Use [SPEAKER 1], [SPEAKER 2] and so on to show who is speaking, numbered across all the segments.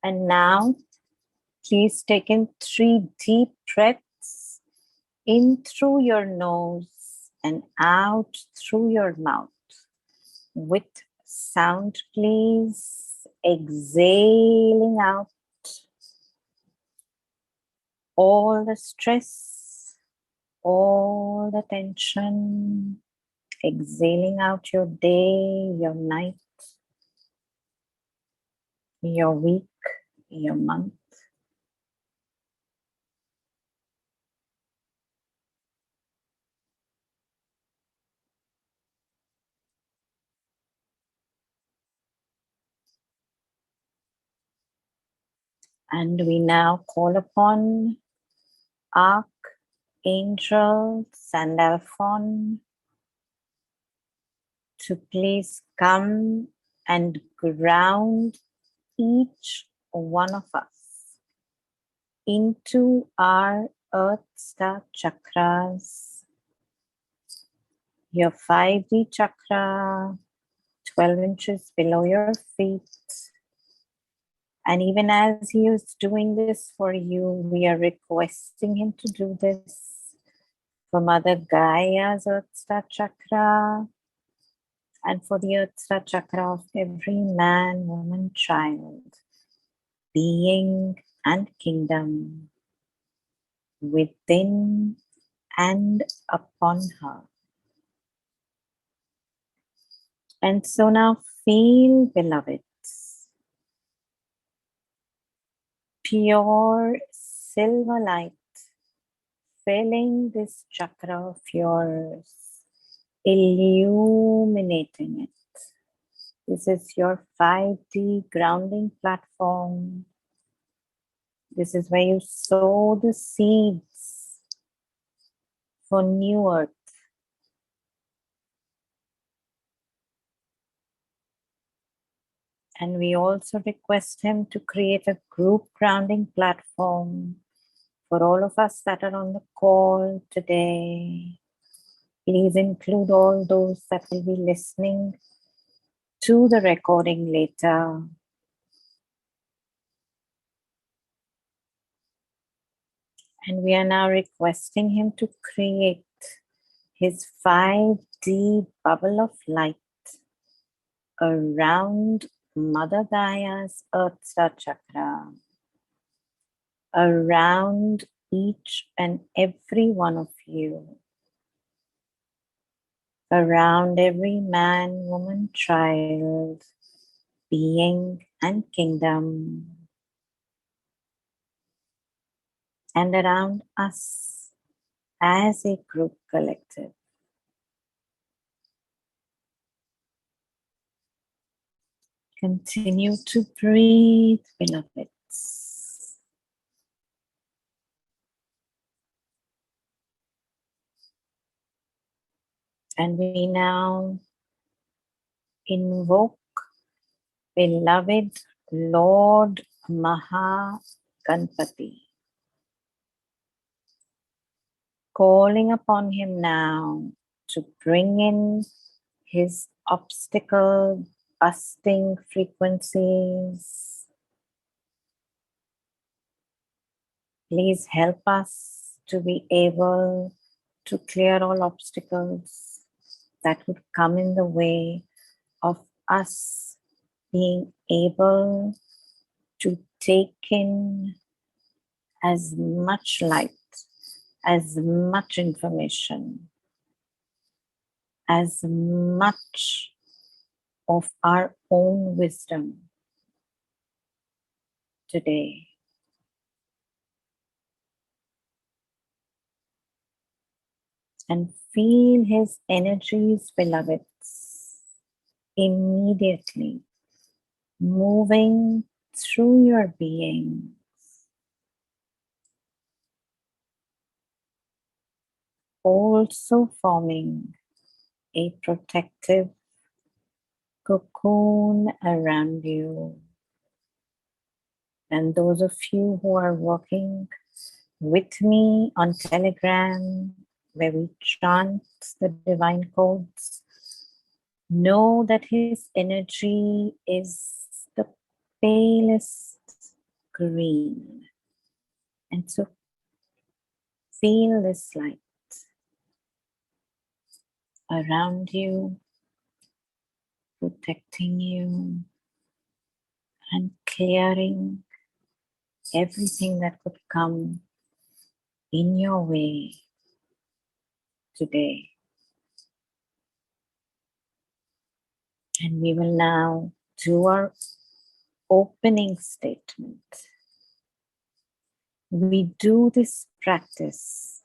[SPEAKER 1] And now, please take in 3 deep breaths in through your nose and out through your mouth. With sound, please. Exhaling out all the stress, all the tension. Exhaling out your day, your night, your week, your month. And we now call upon Archangel Sandalphon to please come and ground each one of us into our Earth Star chakras, your 5D chakra, 12 inches below your feet. And even as he is doing this for you, we are requesting him to do this for Mother Gaia's Earth Star chakra and for the Earth Star chakra of every man, woman, child, being and kingdom within and upon her. And so now feel, beloveds, pure silver light filling this chakra of yours, illuminating it. This is your 5D grounding platform. This is where you sow the seeds for new earth. And we also request him to create a group grounding platform for all of us that are on the call today. Please include all those that will be listening to the recording later. And we are now requesting him to create his 5D bubble of light around Mother Gaia's Earth Star chakra, around each and every one of you, around every man, woman, child, being and kingdom, and around us as a group collective. Continue to breathe, beloveds. And we now invoke beloved Lord Mahaganpati, calling upon him now to bring in his obstacle busting frequencies. Please help us to be able to clear all obstacles that would come in the way of us being able to take in as much light, as much information, as much of our own wisdom today. And feel his energies, beloveds, immediately moving through your being. Also forming a protective cocoon around you. And those of you who are working with me on Telegram, where we chant the divine codes, Know that his energy is the palest green. And so feel this light around you, protecting you and clearing everything that could come in your way today. And we will now do our opening statement. We do this practice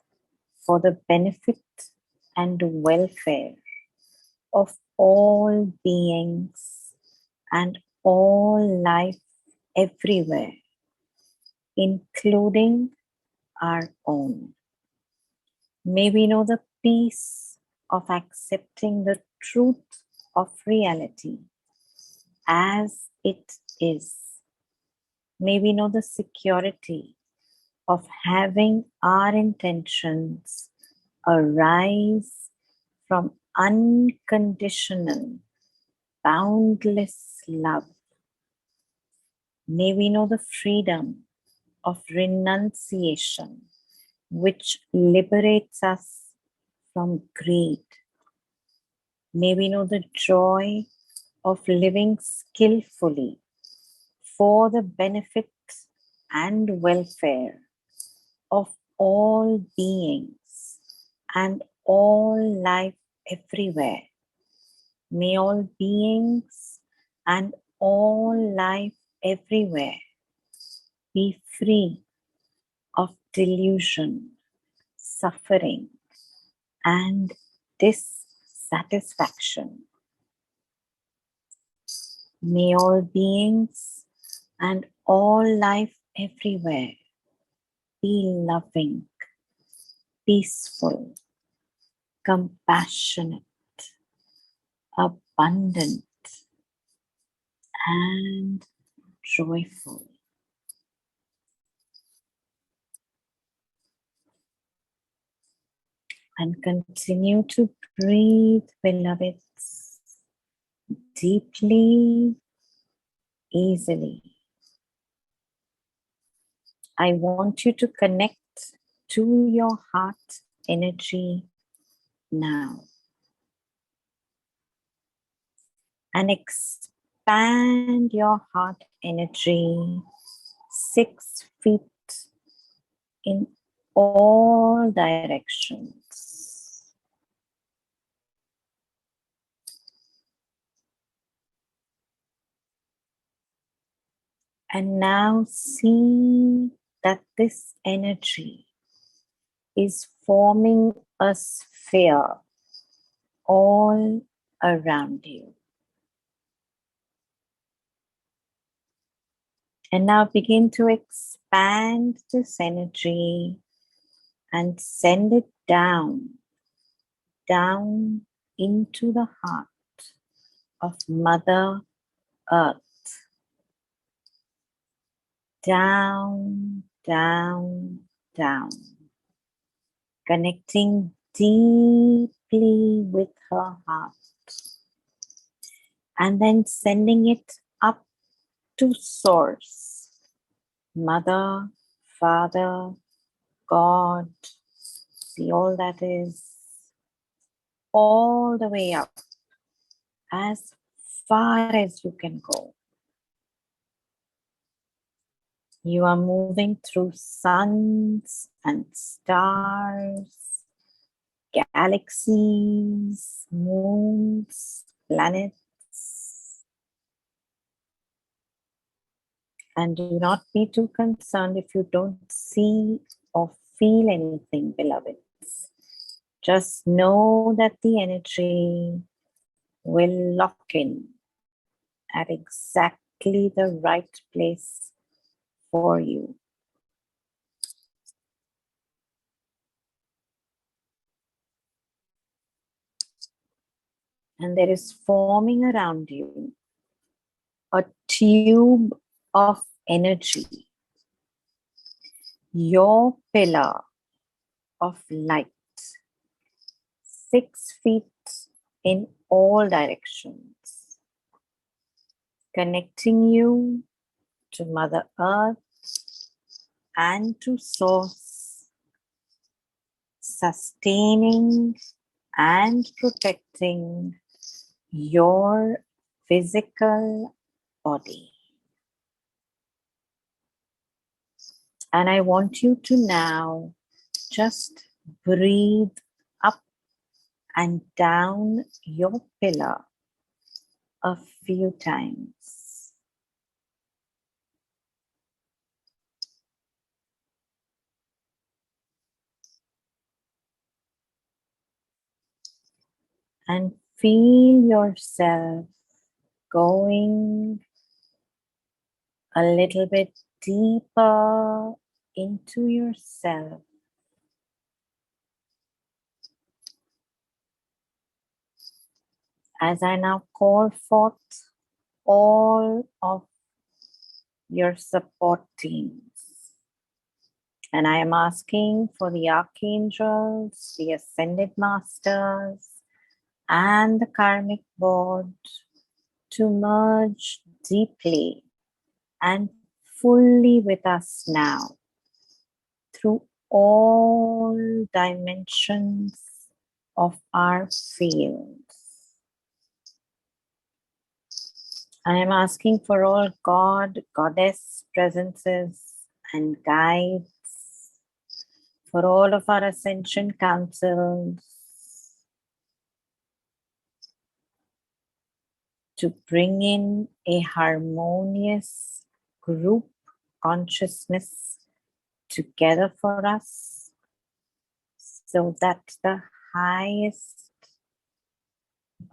[SPEAKER 1] for the benefit and welfare of all beings and all life everywhere, including our own. May we know the peace of accepting the truth of reality as it is. May we know the security of having our intentions arise from unconditional, boundless love. May we know the freedom of renunciation, which liberates us from greed. May we know the joy of living skillfully for the benefit and welfare of all beings and all life everywhere. May all beings and all life everywhere be free of delusion, suffering, and dissatisfaction. May all beings and all life everywhere be loving, peaceful, compassionate, abundant, and joyful. And continue to breathe, beloveds, deeply, easily. I want you to connect to your heart energy now and expand your heart energy 6 feet in all directions. And now see that this energy is forming a sphere all around you. And now begin to expand this energy and send it down into the heart of Mother Earth. Down, down, down. Connecting deeply with her heart. And then sending it up to Source. Mother, Father, God, the all that is, all the way up, as far as you can go. You are moving through suns and stars, galaxies, moons, planets. And do not be too concerned if you don't see or feel anything, beloveds. Just know that the energy will lock in at exactly the right place for you. And there is forming around you a tube of energy, your pillar of light, 6 feet in all directions, connecting you to Mother Earth and to Source, sustaining and protecting your physical body. And I want you to now just breathe up and down your pillar a few times. And feel yourself going a little bit deeper into yourself. As I now call forth all of your support teams. And I am asking for the archangels, the ascended masters, and the karmic board to merge deeply and fully with us now through all dimensions of our fields. I am asking for all God, Goddess presences and guides, for all of our ascension councils, to bring in a harmonious group consciousness together for us, so that the highest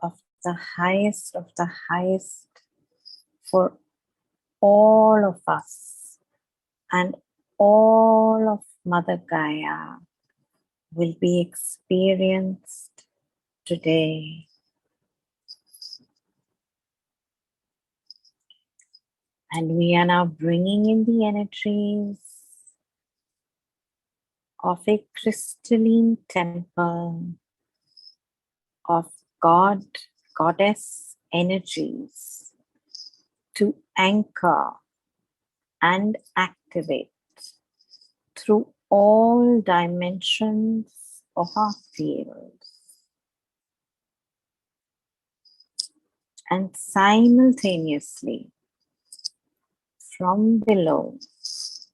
[SPEAKER 1] of the highest of the highest for all of us and all of Mother Gaia will be experienced today. And we are now bringing in the energies of a crystalline temple of God, Goddess energies to anchor and activate through all dimensions of our fields. And simultaneously, from below,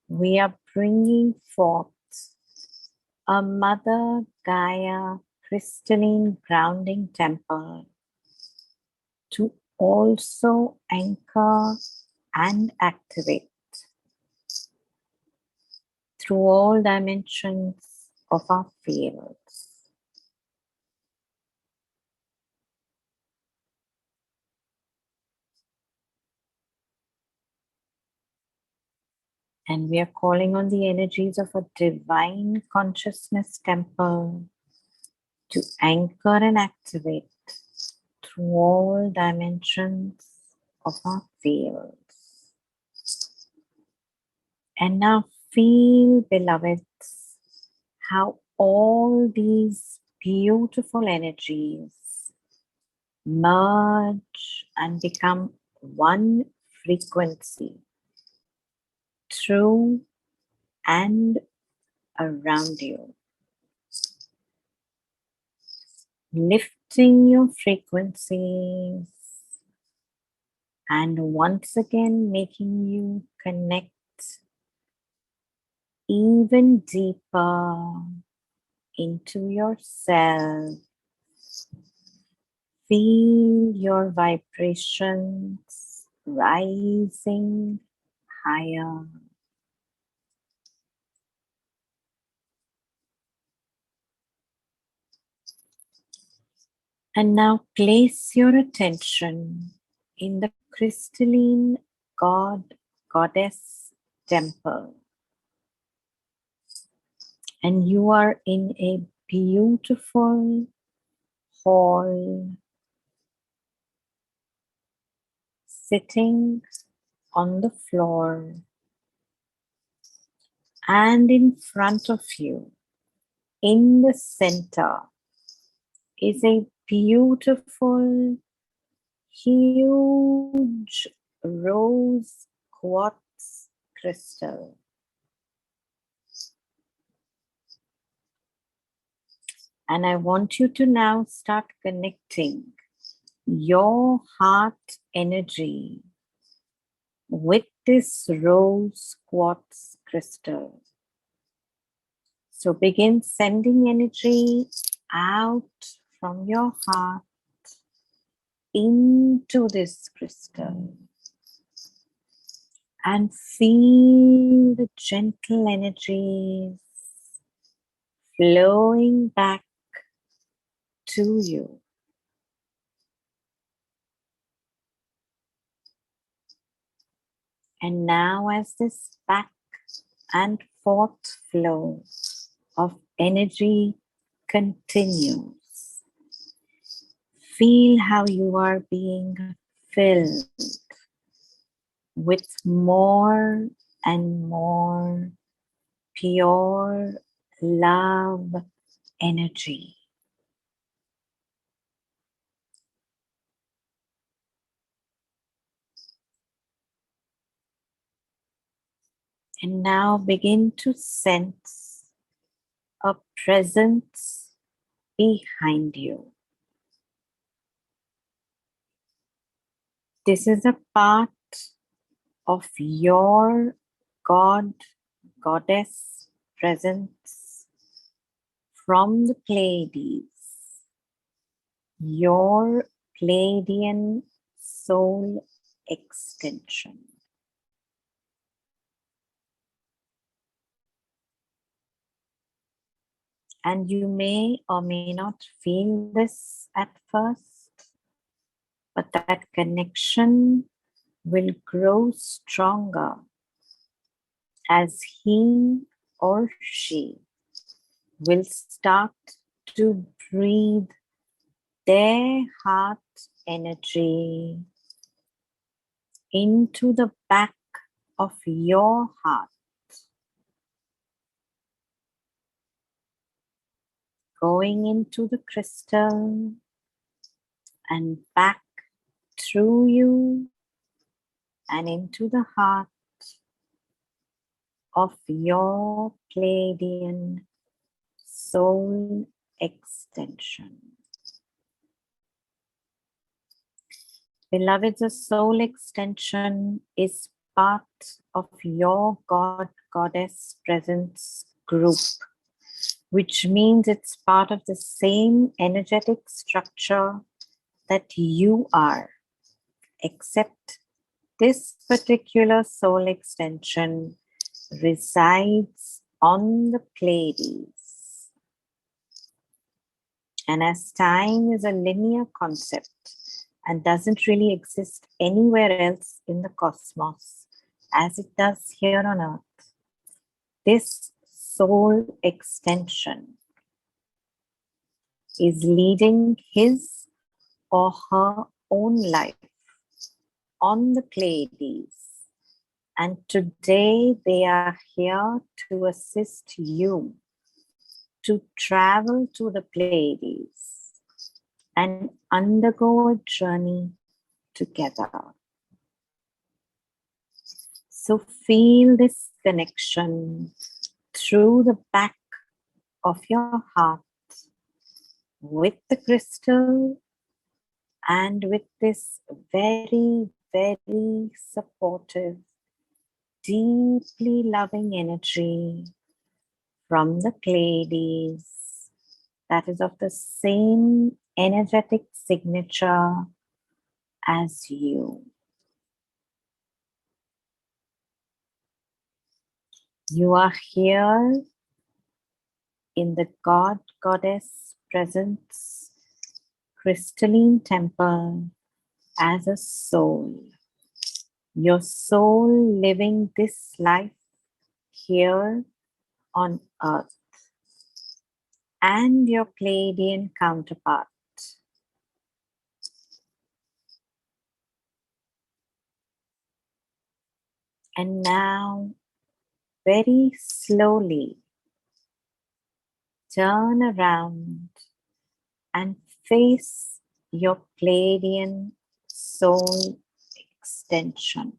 [SPEAKER 1] we are bringing forth a Mother Gaia crystalline grounding temple to also anchor and activate through all dimensions of our fields. And we are calling on the energies of a divine consciousness temple to anchor and activate through all dimensions of our fields. And now feel, beloveds, how all these beautiful energies merge and become one frequency through and around you, lifting your frequencies and once again making you connect even deeper into yourself. Feel your vibrations rising higher. And now place your attention in the crystalline God, Goddess temple. And you are in a beautiful hall, sitting on the floor, and in front of you, in the center, is a beautiful, huge rose quartz crystal. And I want you to now start connecting your heart energy with this rose quartz crystal. So begin sending energy out from your heart into this crystal and feel the gentle energies flowing back to you. And now as this back and forth flow of energy continues, feel how you are being filled with more and more pure love energy. And now begin to sense a presence behind you. This is a part of your God, Goddess presence from the Pleiades, your Pleaidian soul extension. And you may or may not feel this at first, but that connection will grow stronger as he or she will start to breathe their heart energy into the back of your heart, going into the crystal and back through you and into the heart of your Pleaidian soul extension. Beloveds, a soul extension is part of your God, Goddess presence group, which means it's part of the same energetic structure that you are, except this particular soul extension resides on the Pleiades. And as time is a linear concept and doesn't really exist anywhere else in the cosmos as it does here on Earth, this soul extension is leading his or her own life on the Pleiades. And today they are here to assist you to travel to the Pleiades and undergo a journey together. So feel this connection through the back of your heart with the crystal and with this very, very supportive, deeply loving energy from the Pleiades that is of the same energetic signature as you. You are here in the God, Goddess presence crystalline temple as a soul. Your soul living this life here on Earth, and your Pleiadian counterpart. And now, very slowly, turn around and face your Pleaidian soul extension.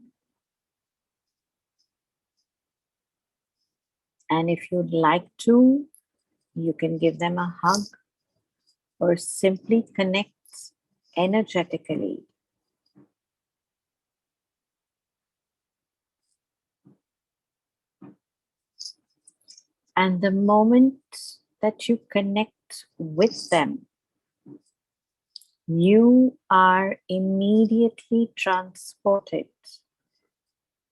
[SPEAKER 1] And if you'd like to, you can give them a hug or simply connect energetically. And the moment that you connect with them, you are immediately transported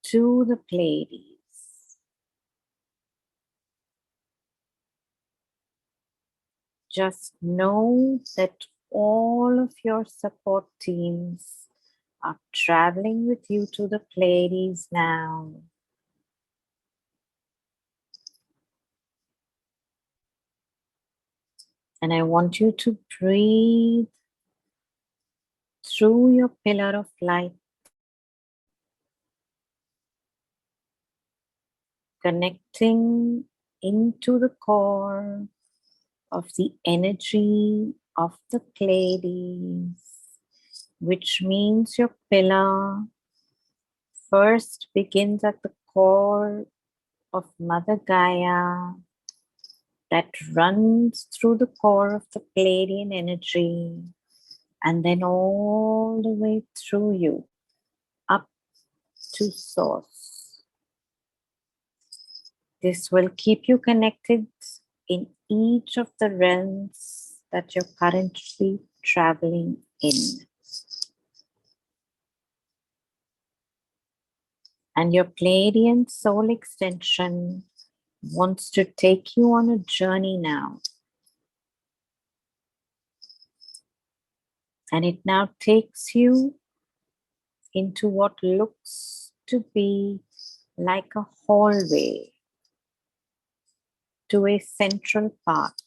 [SPEAKER 1] to the Pleiades. Just know that all of your support teams are traveling with you to the Pleiades now. And I want you to breathe through your pillar of light, connecting into the core of the energy of the Pleiades, which means your pillar first begins at the core of Mother Gaia that runs through the core of the Pleaidian energy and then all the way through you up to Source. This will keep you connected in each of the realms that you're currently traveling in. And your Pleaidian soul extension wants to take you on a journey now. And it now takes you into what looks to be like a hallway to a central part,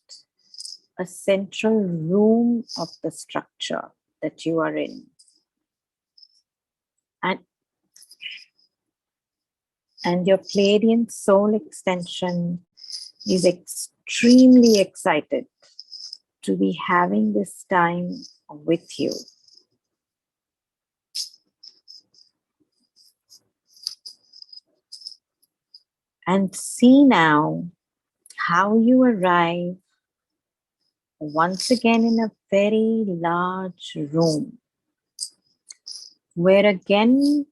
[SPEAKER 1] a central room of the structure that you are in. And your Pleaidian soul extension is extremely excited to be having this time with you. And see now how you arrive once again in a very large room, where again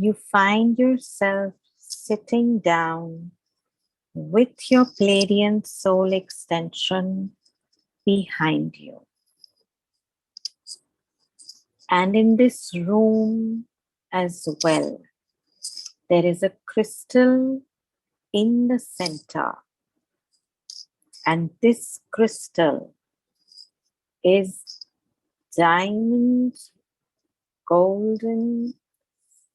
[SPEAKER 1] you find yourself sitting down with your Pleaidian soul extension behind you. And in this room as well, there is a crystal in the center. And this crystal is diamond, golden,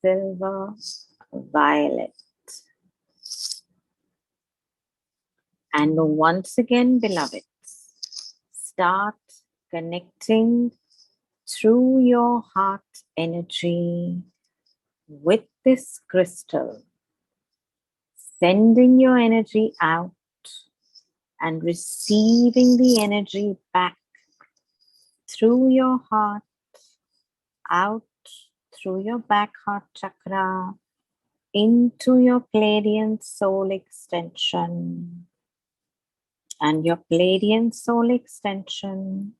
[SPEAKER 1] silver, violet. And once again, beloveds, start connecting through your heart energy with this crystal, sending your energy out and receiving the energy back through your heart, out through your back heart chakra, into your Pleaidian soul extension. And your Pleaidian soul extension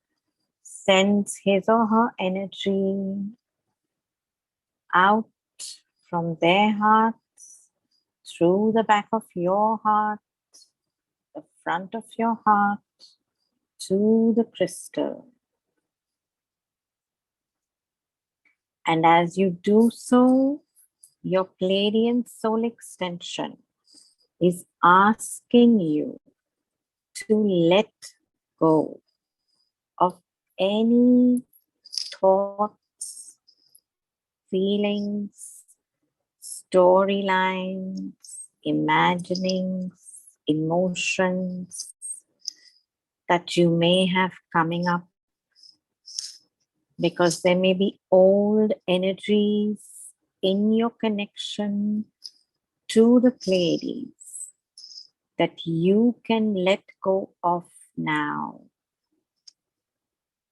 [SPEAKER 1] sends his or her energy out from their hearts, through the back of your heart, the front of your heart, to the crystal. And as you do so, your Pleaidian soul extension is asking you to let go of any thoughts, feelings, storylines, imaginings, emotions that you may have coming up, because there may be old energies in your connection to the Pleiades that you can let go of now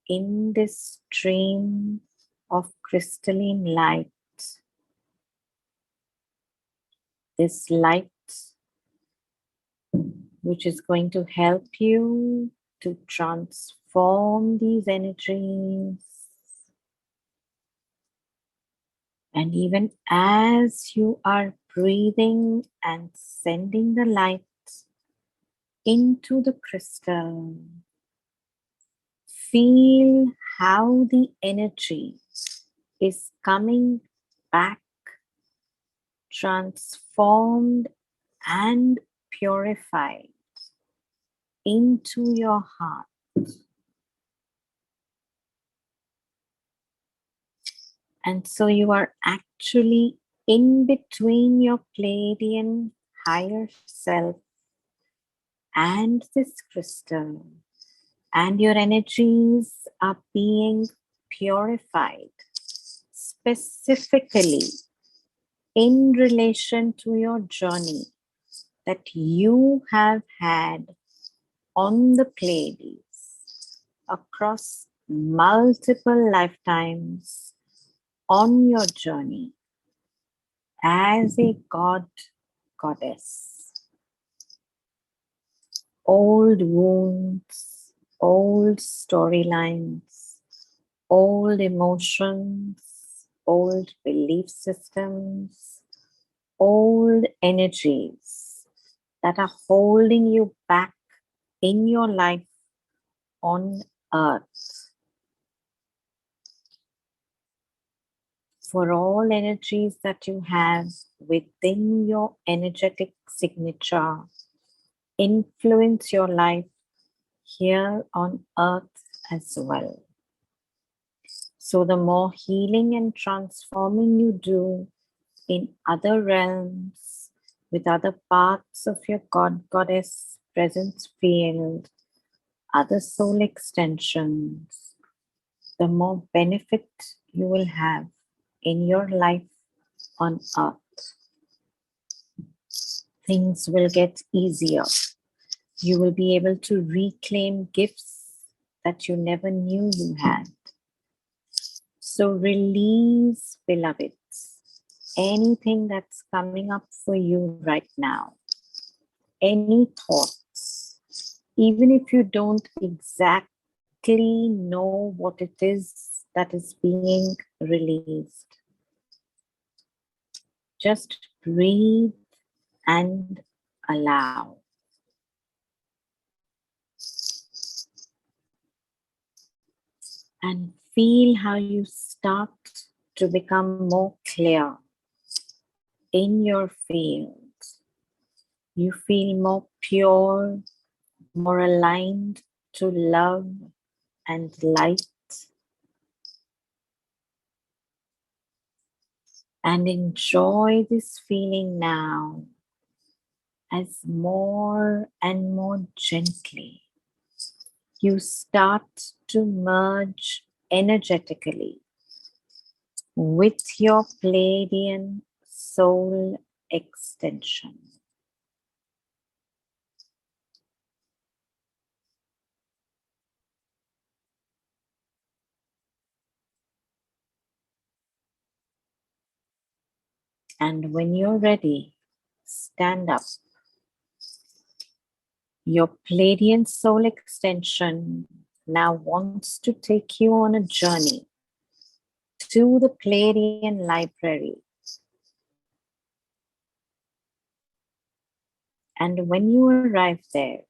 [SPEAKER 1] in this stream of crystalline light. This light which is going to help you to transform these energies. And even as you are breathing and sending the light into the crystal, feel how the energy is coming back, transformed and purified into your heart. And so you are actually in between your Pleaidian higher self and this crystal, and your energies are being purified specifically in relation to your journey that you have had on the Pleiades across multiple lifetimes on your journey as a god, goddess. Old wounds, old storylines, old emotions, old belief systems, old energies that are holding you back in your life on earth. For all energies that you have within your energetic signature influence your life here on earth as well. So the more healing and transforming you do in other realms, with other parts of your God, Goddess presence field, other soul extensions, the more benefit you will have in your life on earth. Things will get easier. You will be able to reclaim gifts that you never knew you had. So release, beloveds, anything that's coming up for you right now. Any thoughts, even if you don't exactly know what it is that is being released. Just breathe and allow. And feel how you start to become more clear in your field. You feel more pure, more aligned to love and light. And enjoy this feeling now as more and more gently you start to merge energetically with your Pleaidian soul extension. And when you're ready, stand up. Your Pleaidian soul extension now wants to take you on a journey to the Pleaidian library. And when you arrive there,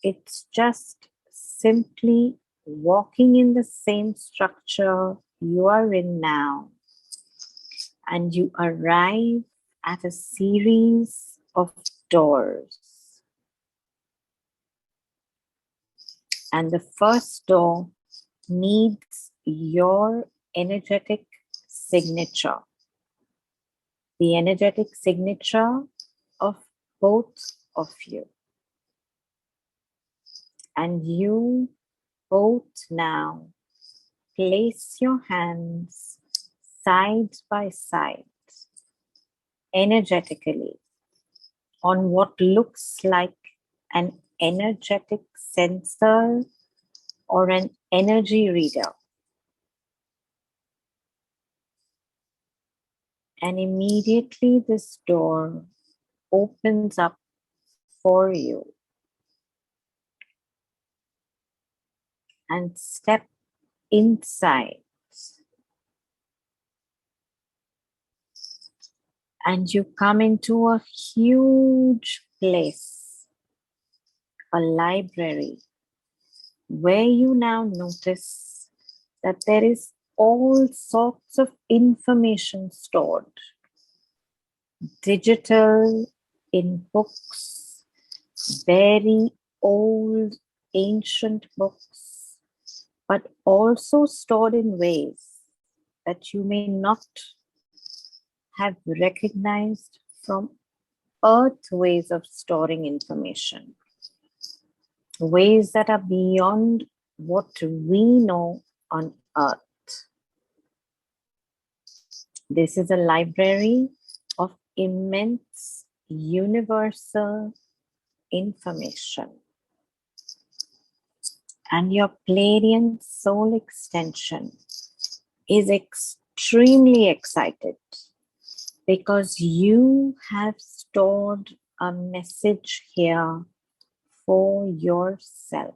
[SPEAKER 1] it's just simply walking in the same structure you are in now. And you arrive at a series of doors. And the first door needs your energetic signature. The energetic signature of both of you. And you both now place your hands side by side, energetically, on what looks like an energetic sensor or an energy reader. And immediately this door opens up for you. And step inside. And you come into a huge place, a library, where you now notice that there is all sorts of information stored, digital, in books, very old, ancient books, but also stored in ways that you may not have recognized from earth ways of storing information, ways that are beyond what we know on earth. This is a library of immense universal information. And your Pleaidian soul extension is extremely excited because you have stored a message here for yourself.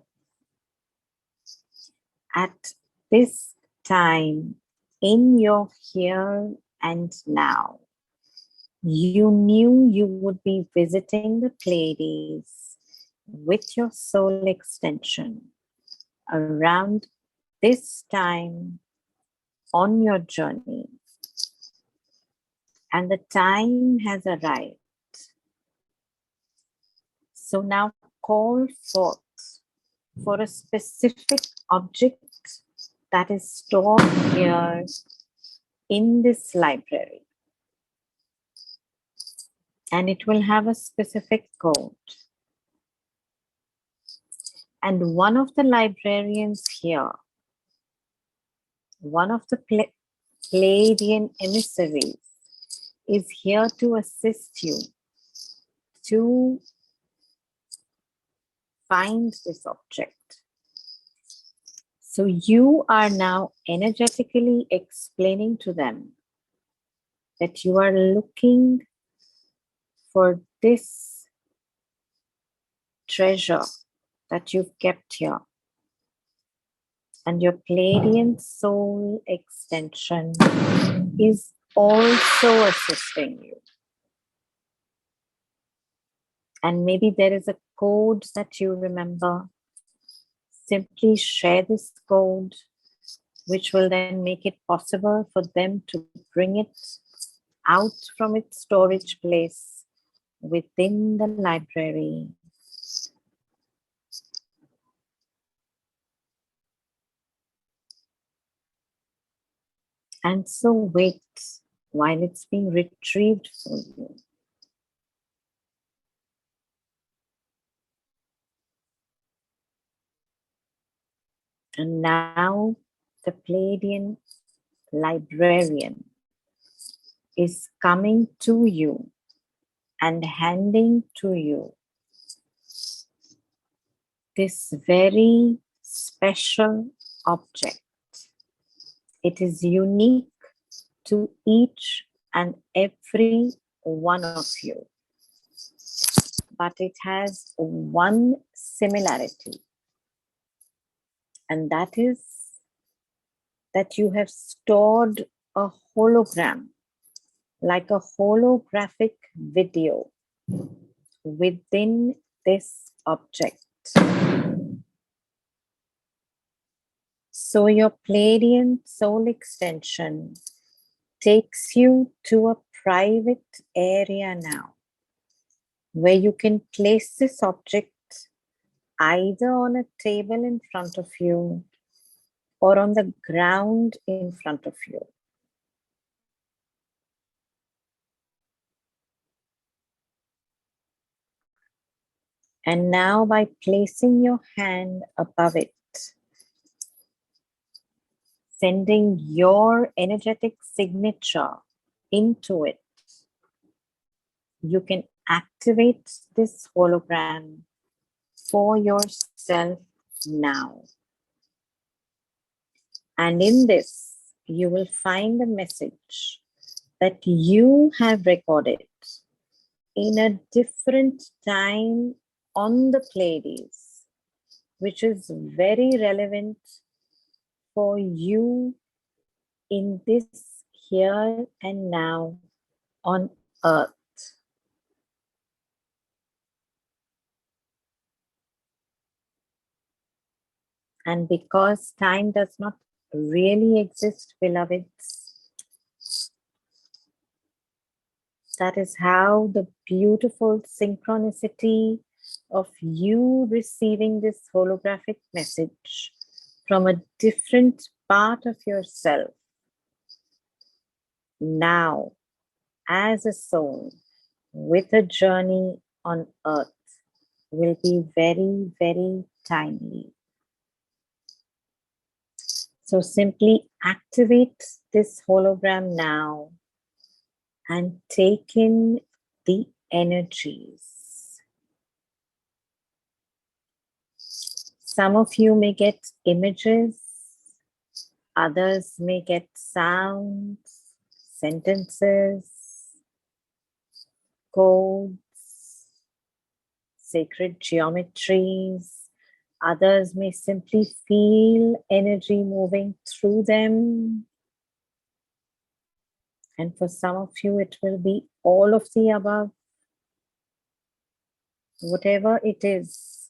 [SPEAKER 1] At this time, in your here and now, you knew you would be visiting the Pleiades with your soul extension around this time on your journey. And the time has arrived. So now call forth for a specific object that is stored here in this library. And it will have a specific code. And one of the librarians here, one of the Pleaidian emissaries, is here to assist you to find this object. So you are now energetically explaining to them that you are looking for this treasure that you've kept here. And your Pleaidian soul extension is also assisting you. And maybe there is a code that you remember. Simply share this code, which will then make it possible for them to bring it out from its storage place within the library. And so wait while it's being retrieved for you. And now the Pleaidian librarian is coming to you and handing to you this very special object. It is unique to each and every one of you, but it has one similarity, and that is that you have stored a hologram, like a holographic video, within this object. So your Pleaidian soul extension takes you to a private area now, where you can place this object either on a table in front of you or on the ground in front of you. And now by placing your hand above it, sending your energetic signature into it, you can activate this hologram for yourself now. And in this, you will find a message that you have recorded in a different time on the Pleiades, which is very relevant for you in this here and now on Earth. And because time does not really exist, beloveds, that is how the beautiful synchronicity of you receiving this holographic message from a different part of yourself now as a soul with a journey on Earth will be very, very timely. So simply activate this hologram now and take in the energies. Some of you may get images, others may get sounds, sentences, codes, sacred geometries. Others may simply feel energy moving through them. And for some of you, it will be all of the above. Whatever it is,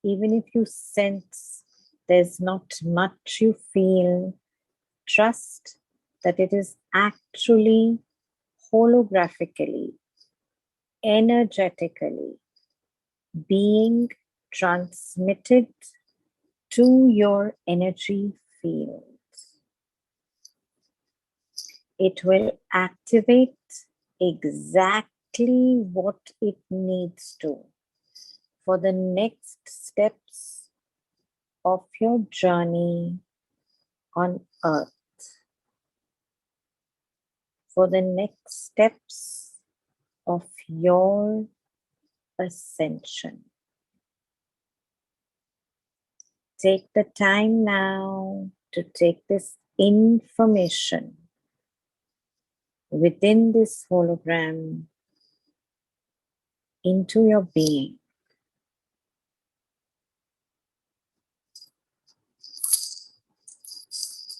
[SPEAKER 1] even if you sense there's not much you feel, trust that it is actually holographically, energetically being transmitted to your energy field. It will activate exactly what it needs to for the next steps of your journey on Earth, for the next steps of your ascension. Take the time now to take this information within this hologram into your being.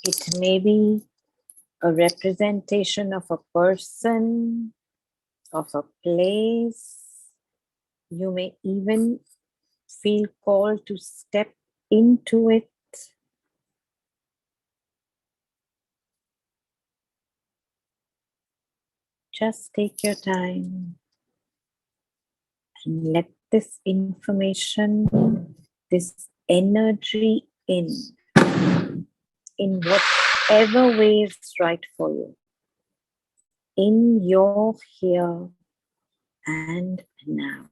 [SPEAKER 1] It may be a representation of a person, of a place. You may even feel called to step into it. Just take your time and let this information, this energy in whatever way is right for you, in your here and now.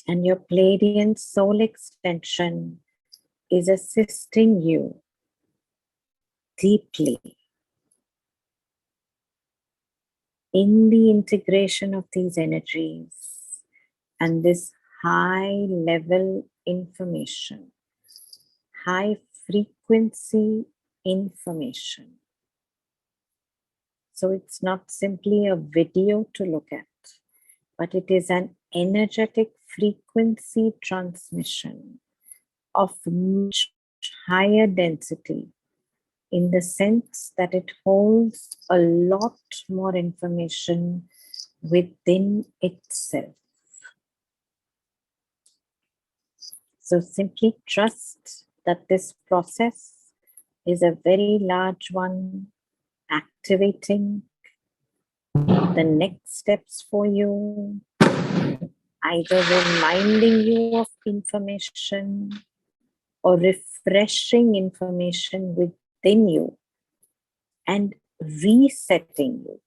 [SPEAKER 1] And your Pleaidian soul extension is assisting you deeply in the integration of these energies and this high level information, high frequency information. So it's not simply a video to look at, but it is an energetic frequency transmission of much higher density, in the sense that it holds a lot more information within itself. So simply trust that this process is a very large one, activating the next steps for you, either reminding you of information or refreshing information within you and resetting you.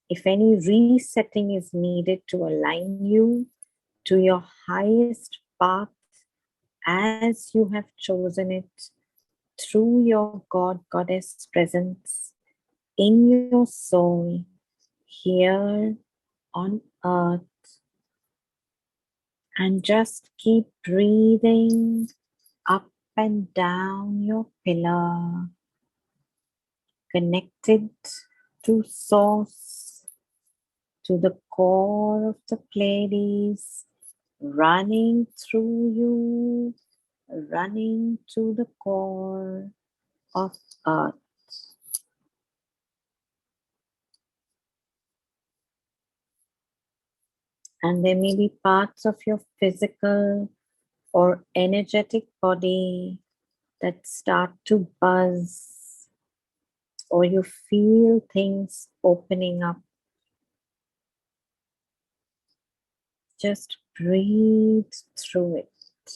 [SPEAKER 1] If any resetting is needed to align you to your highest path as you have chosen it through your God, Goddess presence in your soul here on Earth, And just keep breathing up and down your pillar, connected to source, to the core of the Pleiades, running through you, running to the core of Earth. And there may be parts of your physical or energetic body that start to buzz, or you feel things opening up. Just breathe through it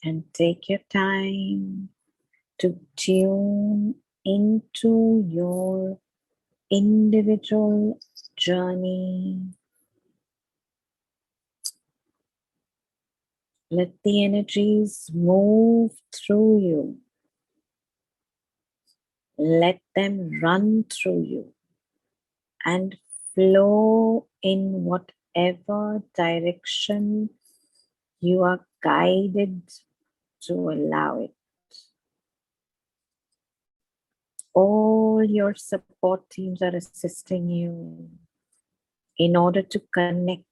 [SPEAKER 1] and take your time to tune into your individual journey. Let the energies move through you. Let them run through you and flow in whatever direction you are guided to allow it. All your support teams are assisting you in order to connect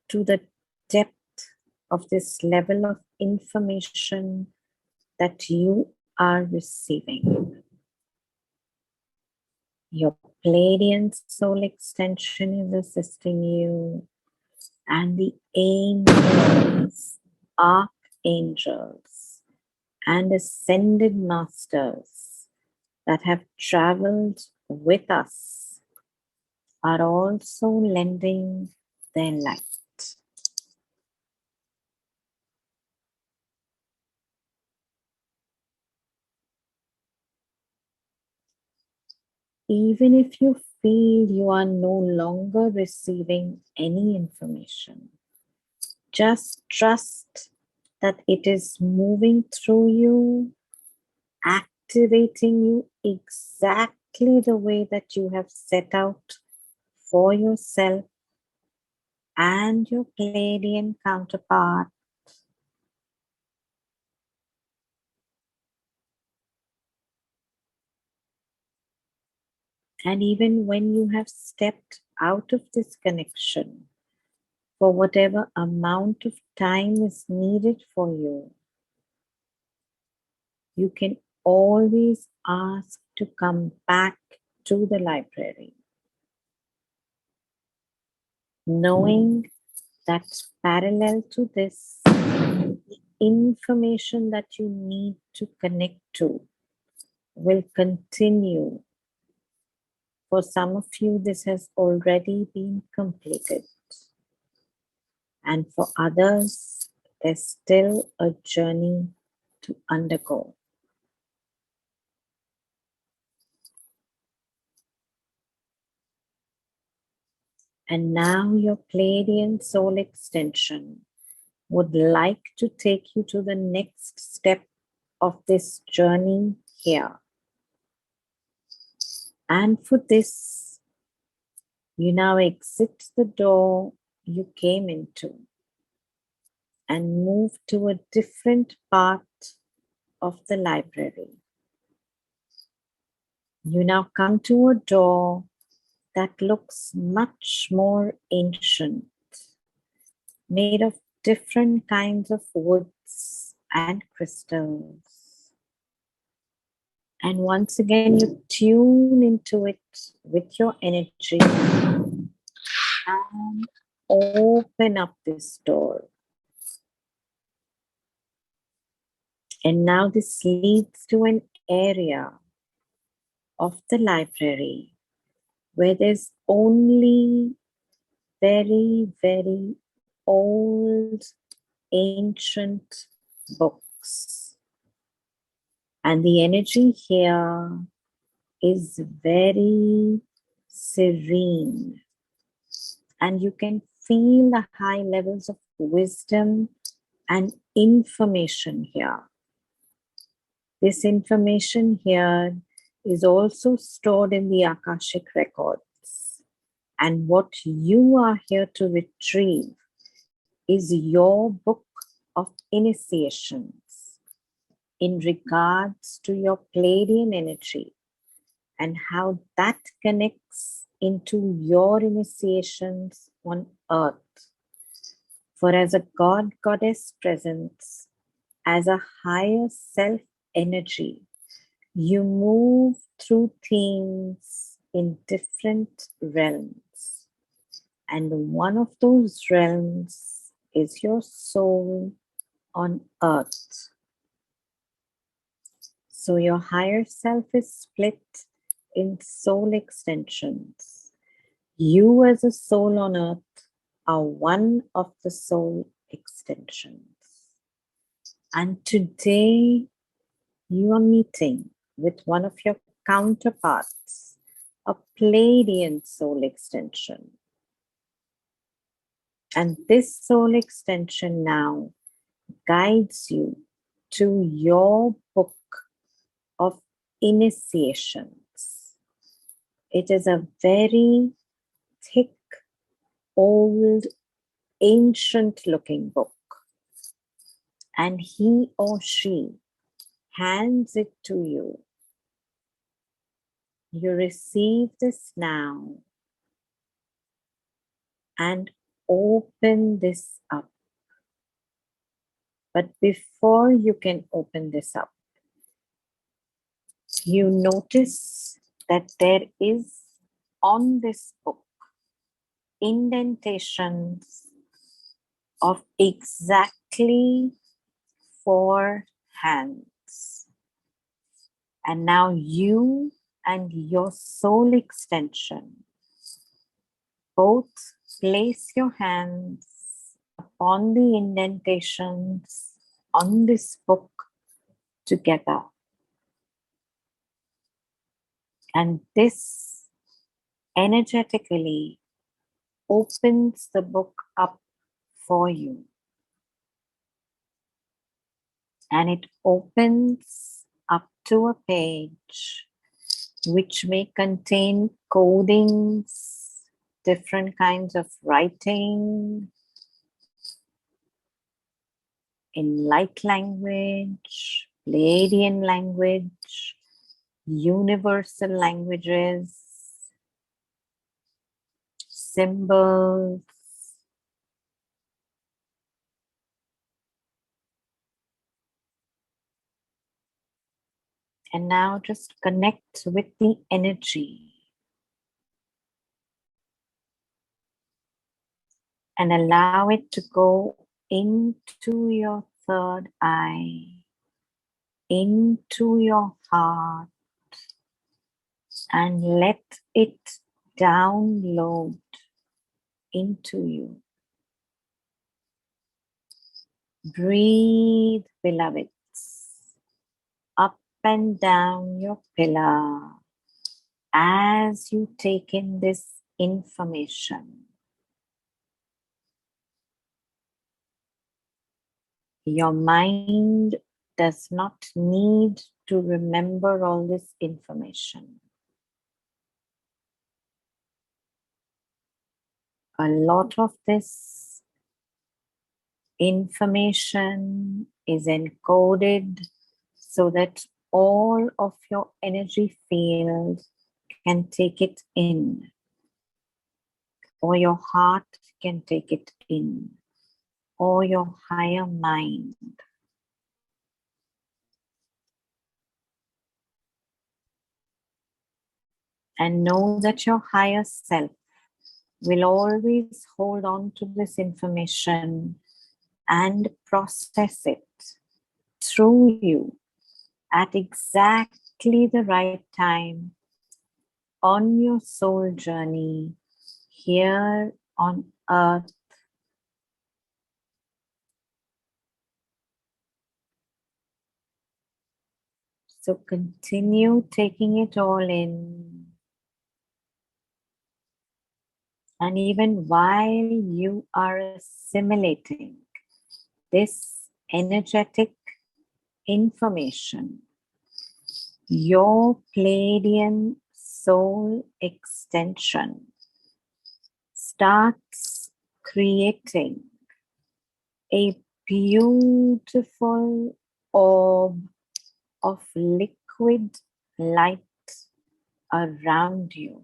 [SPEAKER 1] to the depth of this level of information that you are receiving. Your Pleaidian soul extension is assisting you, and the angels, archangels, and ascended masters that have traveled with us are also lending their light. Even if you feel you are no longer receiving any information, just trust that it is moving through you, activating you exactly the way that you have set out for yourself and your Pleiadian counterpart. And even when you have stepped out of this connection, for whatever amount of time is needed for you, you can always ask to come back to the library, knowing that parallel to this, the information that you need to connect to will continue. For some of you, this has already been completed. And for others, there's still a journey to undergo. And now your Pleiadian soul extension would like to take you to the next step of this journey here. And for this, you now exit the door you came into and move to a different part of the library. You now come to a door that looks much more ancient, made of different kinds of woods and crystals. And once again, you tune into it with your energy and open up this door. And now this leads to an area of the library where there's only very, very old, ancient books. And the energy here is very serene. And you can feel the high levels of wisdom and information here. This information here is also stored in the Akashic records And what you are here to retrieve is your book of initiations in regards to your Pleaidian energy and how that connects into your initiations on earth. For as a God, Goddess presence, as a higher self energy, you move through themes in different realms. And one of those realms is your soul on earth. So your higher self is split in soul extensions. You as a soul on earth are one of the soul extensions. And today you are meeting with one of your counterparts, a Pleaidian soul extension. And this soul extension now guides you to your book of initiations. It is a very thick, old, ancient looking book. And he or she hands it to you. You receive this now and open this up. But before you can open this up, you notice that there is on this book indentations of exactly 4 hands. And now you and your soul extension both place your hands upon the indentations on this book together. And this energetically opens the book up for you. And it opens up to a page which may contain codings, different kinds of writing in light language, Pleaidian language, universal languages, symbols, and now just connect with the energy and allow it to go into your third eye, into your heart, and let it download into you. Breathe, beloveds, up and down your pillar as you take in this information. Your mind does not need to remember all this information. A lot of this information is encoded so that all of your energy field can take it in, or your heart can take it in, or your higher mind. And know that your higher self will always hold on to this information and process it through you at exactly the right time on your soul journey here on earth. So continue taking it all in. And even while you are assimilating this energetic information, your Pleaidian soul extension starts creating a beautiful orb of liquid light around you.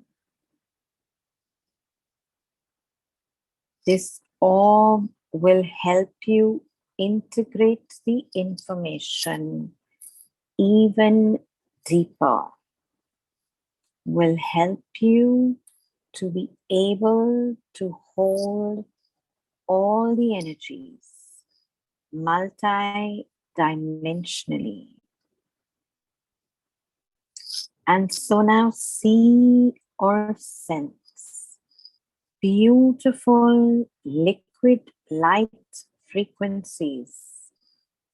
[SPEAKER 1] This orb will help you integrate the information even deeper, will help you to be able to hold all the energies multi-dimensionally. And so now see or sense beautiful liquid light frequencies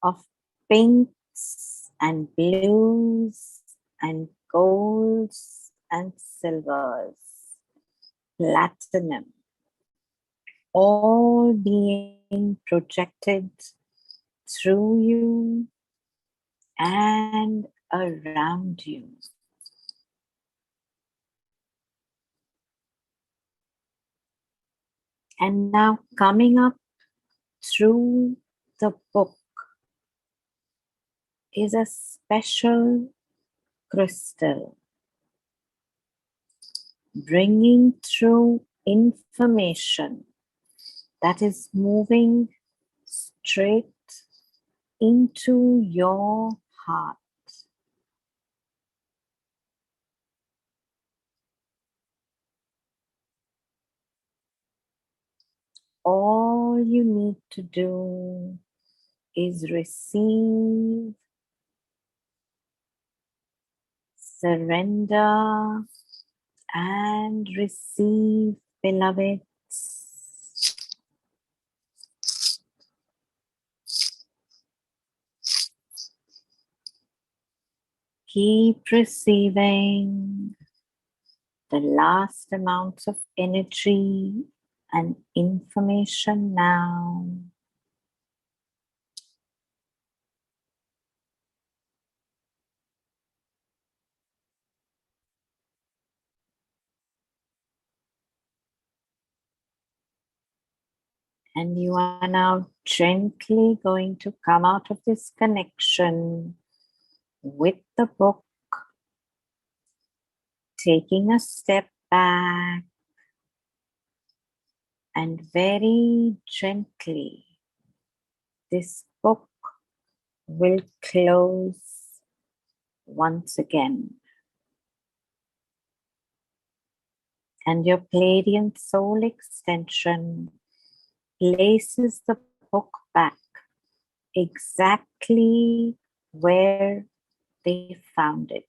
[SPEAKER 1] of pinks and blues and golds and silvers, platinum, all being projected through you and around you. And now coming up through the book is a special crystal bringing through information that is moving straight into your heart. All you need to do is receive, surrender, and receive, beloveds. Keep receiving the last amounts of energy and information now. And you are now gently going to come out of this connection with the book, taking a step back and very gently this book will close once again. And your Pleaidian soul extension places the book back exactly where they found it.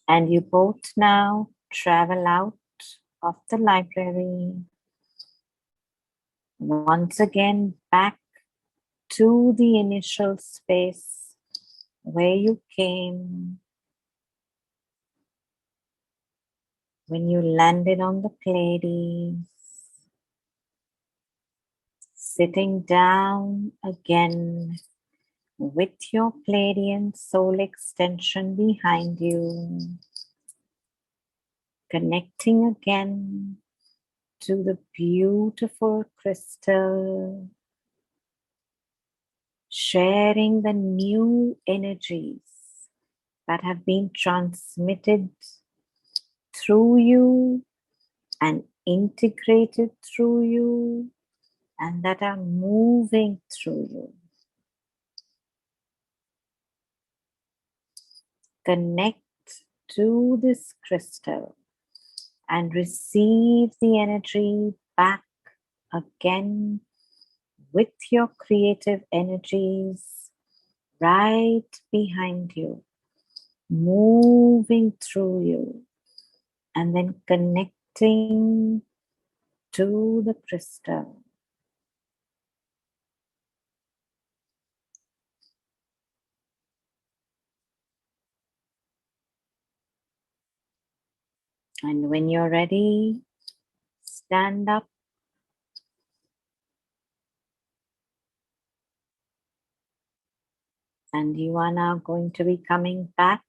[SPEAKER 1] And you both now travel out of the library, once again back to the initial space where you came when you landed on the Pleiades, sitting down again with your Pleaidian soul extension behind you, connecting again to the beautiful crystal, sharing the new energies that have been transmitted through you and integrated through you and that are moving through you. Connect to this crystal and receive the energy back again with your creative energies right behind you, moving through you, and then connecting to the crystal. And when you're ready, stand up and you are now going to be coming back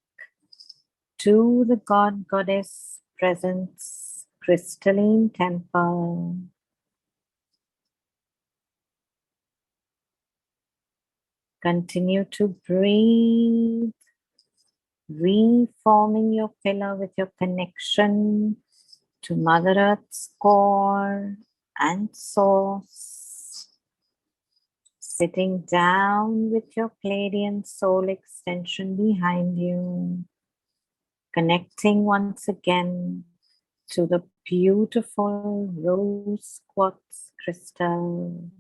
[SPEAKER 1] to the God Goddess presence, crystalline temple. Continue to breathe, reforming your pillar with your connection to Mother Earth's core and source. Sitting down with your Pleaidian soul extension behind you. Connecting once again to the beautiful rose quartz crystal.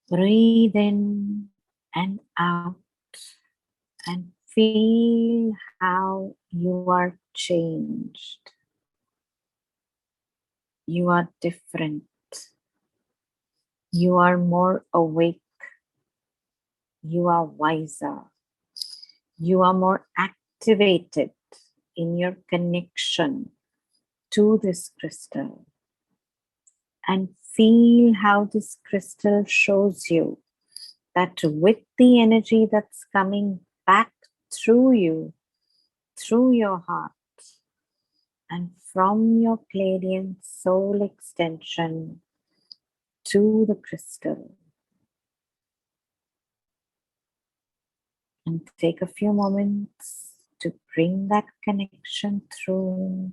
[SPEAKER 1] Breathe in and out and feel how you are changed. You are different. You are more awake. You are wiser. You are more activated in your connection to this crystal. And feel how this crystal shows you that with the energy that's coming back through you, through your heart, and from your Pleaidian soul extension to the crystal. And take a few moments to bring that connection through.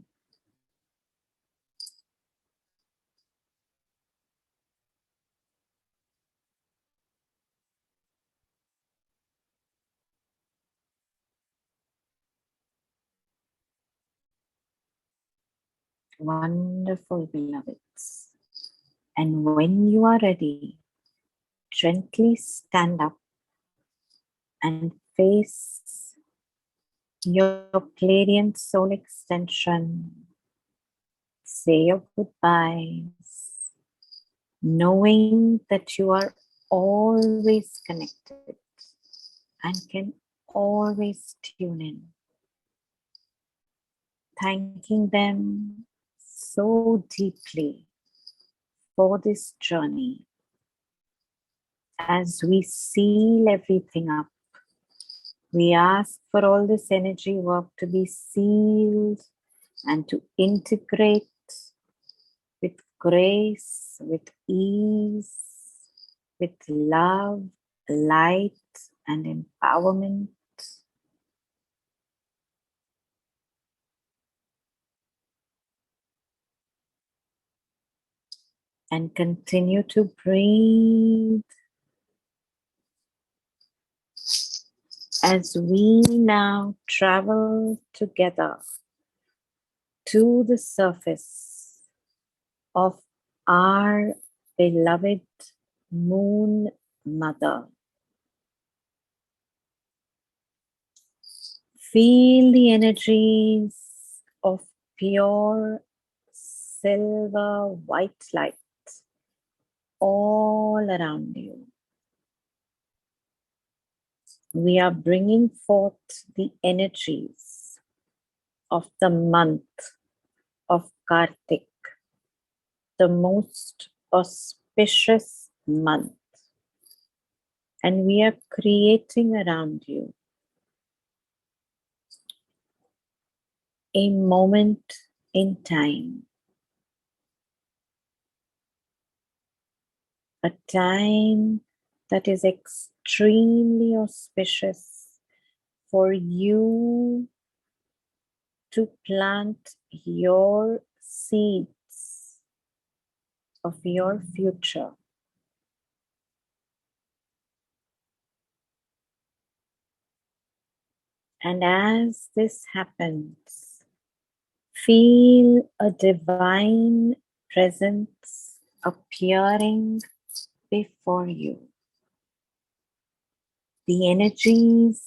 [SPEAKER 1] Wonderful, beloveds. And when you are ready, gently stand up and face your Pleaidian soul extension. Say your goodbyes, knowing that you are always connected and can always tune in. Thanking them so deeply for this journey. As we seal everything up, we ask for all this energy work to be sealed and to integrate with grace, with ease, with love, light, and empowerment. And continue to breathe as we now travel together to the surface of our beloved Moon Mother. Feel the energies of pure silver white light all around you. We are bringing forth the energies of the month of Kartik, the most auspicious month. And we are creating around you a moment in time, a time that is extremely auspicious for you to plant your seeds of your future. And as this happens, feel a divine presence appearing before you. The energies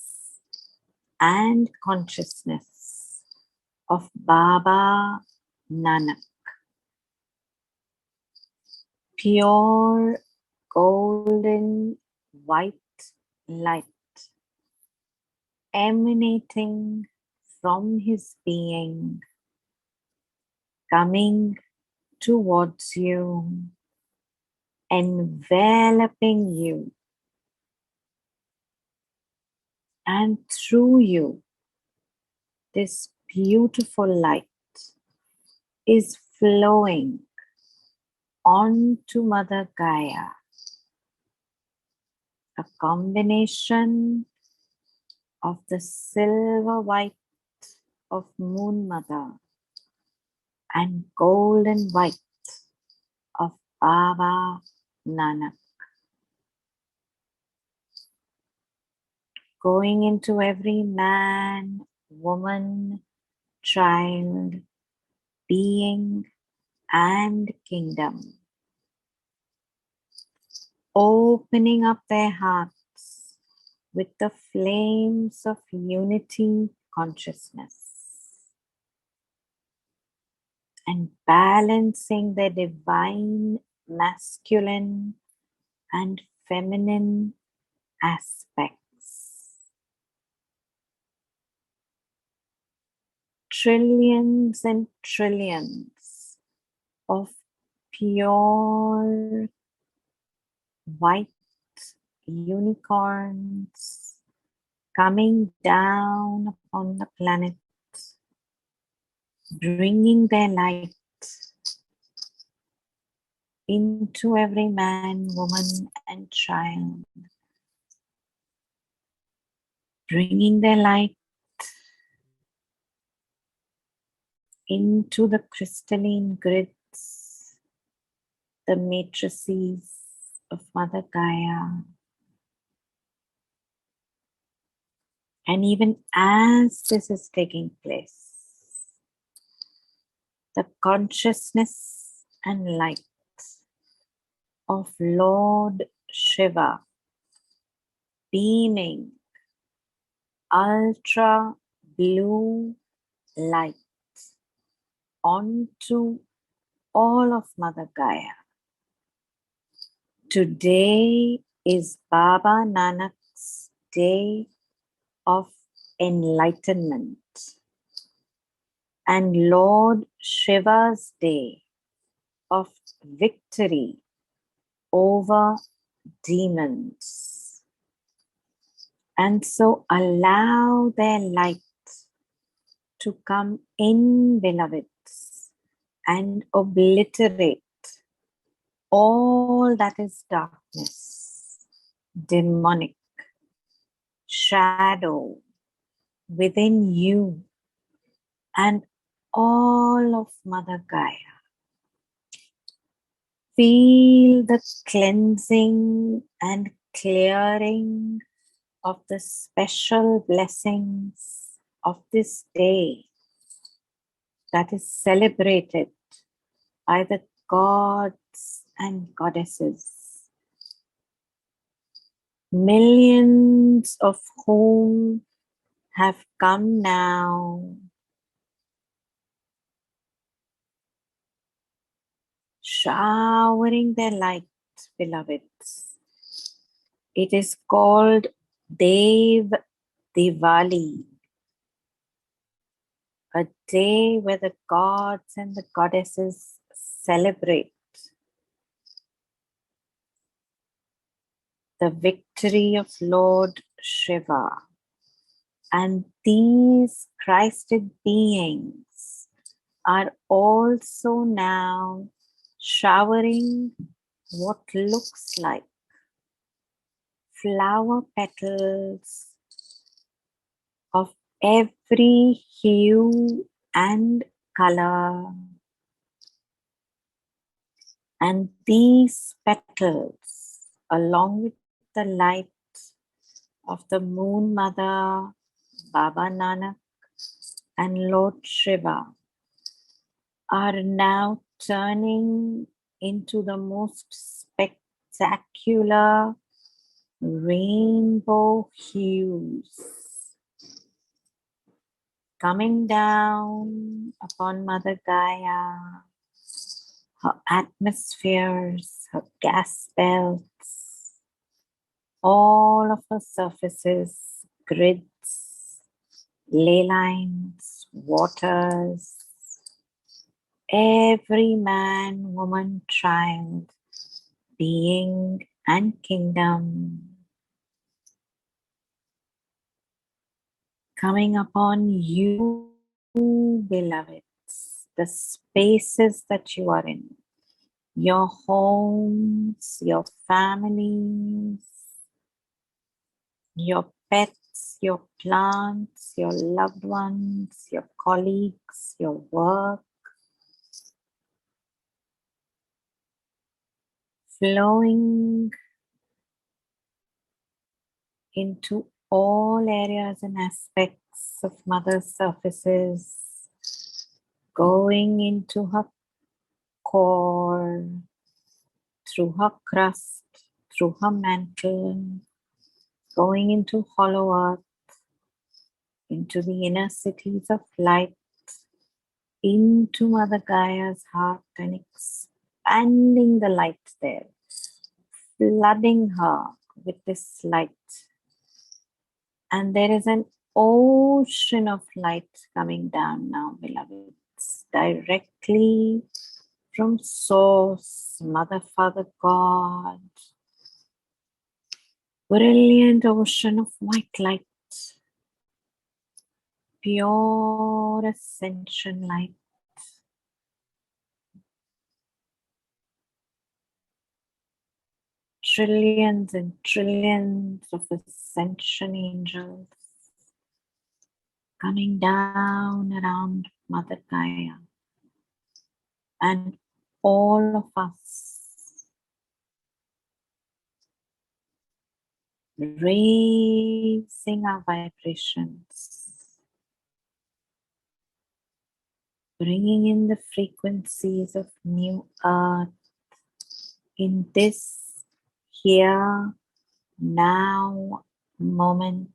[SPEAKER 1] and consciousness of Baba NANAK. Pure golden white light emanating from his being, coming towards you, enveloping you And through you, this beautiful light is flowing onto Mother Gaia, a combination of the silver white of Moon Mother and golden white of Baba NANAK, going into every man, woman, child, being, and kingdom, opening up their hearts with the flames of unity consciousness and balancing their divine masculine and feminine aspects. Trillions and trillions of pure white unicorns coming down upon the planet, bringing their light into every man, woman, and child, bringing their light into the crystalline grids, the matrices of Mother Gaia. And even as this is taking place, the consciousness and light of Lord Shiva beaming ultra blue light onto all of Mother Gaia. Today is Baba Nanak's day of enlightenment and Lord Shiva's day of victory over demons. And so allow their light to come in, beloveds, and obliterate all that is darkness, demonic, shadow within you and all of Mother Gaia. Feel the cleansing and clearing of the special blessings of this day that is celebrated by the gods and goddesses, millions of whom have come now, showering their light, beloveds. It is called Dev Diwali, a day where the gods and the goddesses celebrate the victory of Lord Shiva. And these Christed beings are also now showering what looks like flower petals of every hue and color. And these petals, along with the light of the Moon Mother, Baba Nanak, and Lord Shiva, are now turning into the most spectacular rainbow hues, coming down upon Mother Gaia, her atmospheres, her gas belts, all of her surfaces, grids, ley lines, waters, every man, woman, child, being, and kingdom, coming upon you, beloveds, the spaces that you are in, your homes, your families, your pets, your plants, your loved ones, your colleagues, your work, flowing into all areas and aspects of Mother's surfaces, going into her core, through her crust, through her mantle, going into hollow earth, into the inner cities of light, into Mother Gaia's heart and expanding the light there, flooding her with this light. And there is an ocean of light coming down now, beloveds, directly from Source, Mother, Father, God. Brilliant ocean of white light, pure ascension light. Trillions and trillions of ascension angels coming down around Mother Gaia and all of us, raising our vibrations, bringing in the frequencies of new earth in this here, now moment.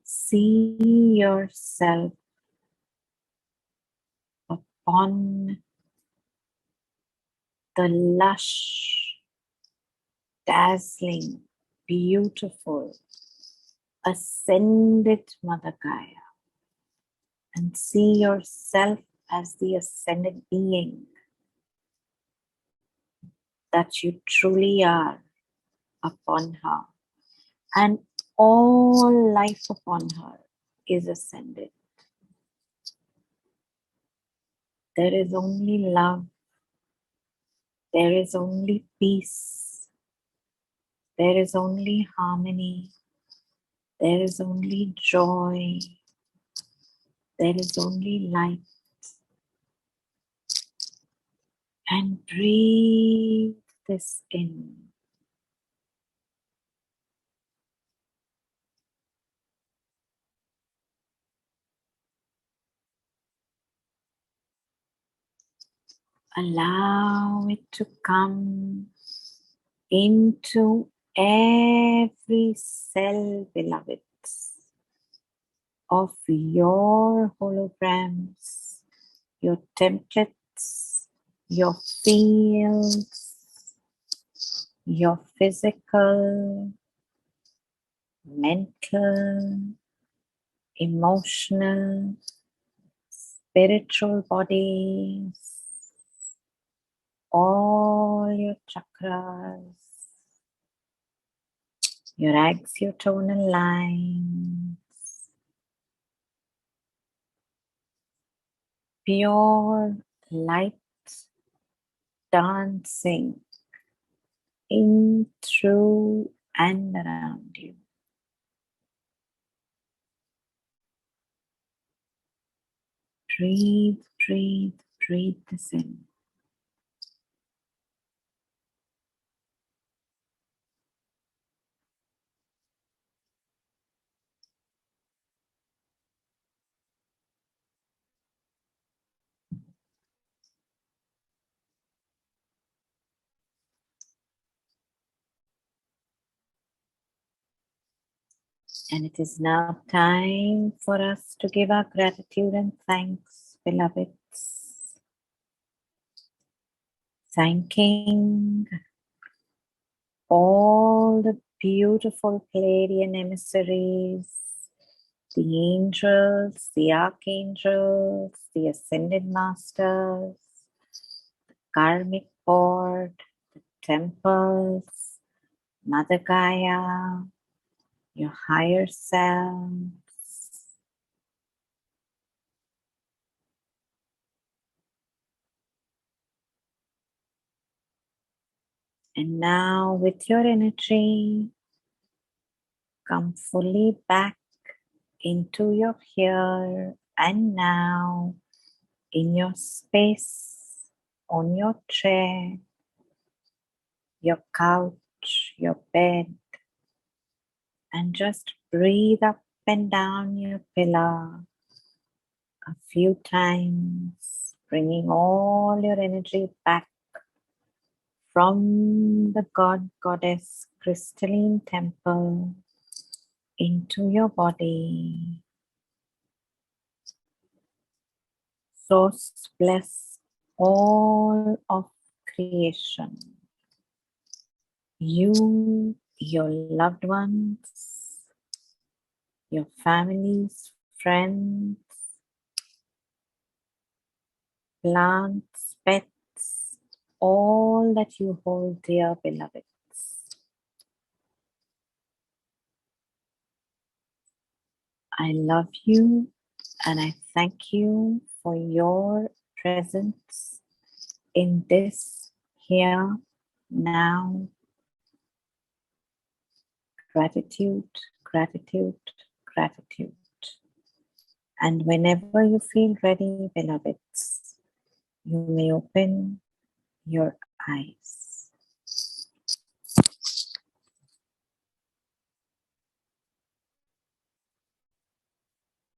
[SPEAKER 1] See yourself upon the lush, dazzling, beautiful, ascended Mother Gaia, and see yourself as the ascended being that you truly are upon her, and all life upon her is ascended. There is only love, there is only peace, there is only harmony, there is only joy, there is only light. And breathe this in. Allow it to come into every cell, beloveds, of your holograms, your templates, your fields, your physical, mental, emotional, spiritual bodies, all your chakras, your axiotonal lines, pure light dancing in, through, and around you. Breathe, breathe, breathe this in. And it is now time for us to give our gratitude and thanks, beloveds. Thanking all the beautiful Pleaidian emissaries, the angels, the archangels, the ascended masters, the karmic board, the temples, Mother Gaia, your higher selves. And now with your energy, come fully back into your here and now, in your space, on your chair, your couch, your bed, and just breathe up and down your pillar a few times, bringing all your energy back from the God, Goddess crystalline temple into your body. Source bless all of creation. You, your loved ones, your families, friends, plants, pets, all that you hold dear, beloveds. I love you and I thank you for your presence in this here, now. Gratitude, gratitude, gratitude. And whenever you feel ready, beloveds, you may open your eyes.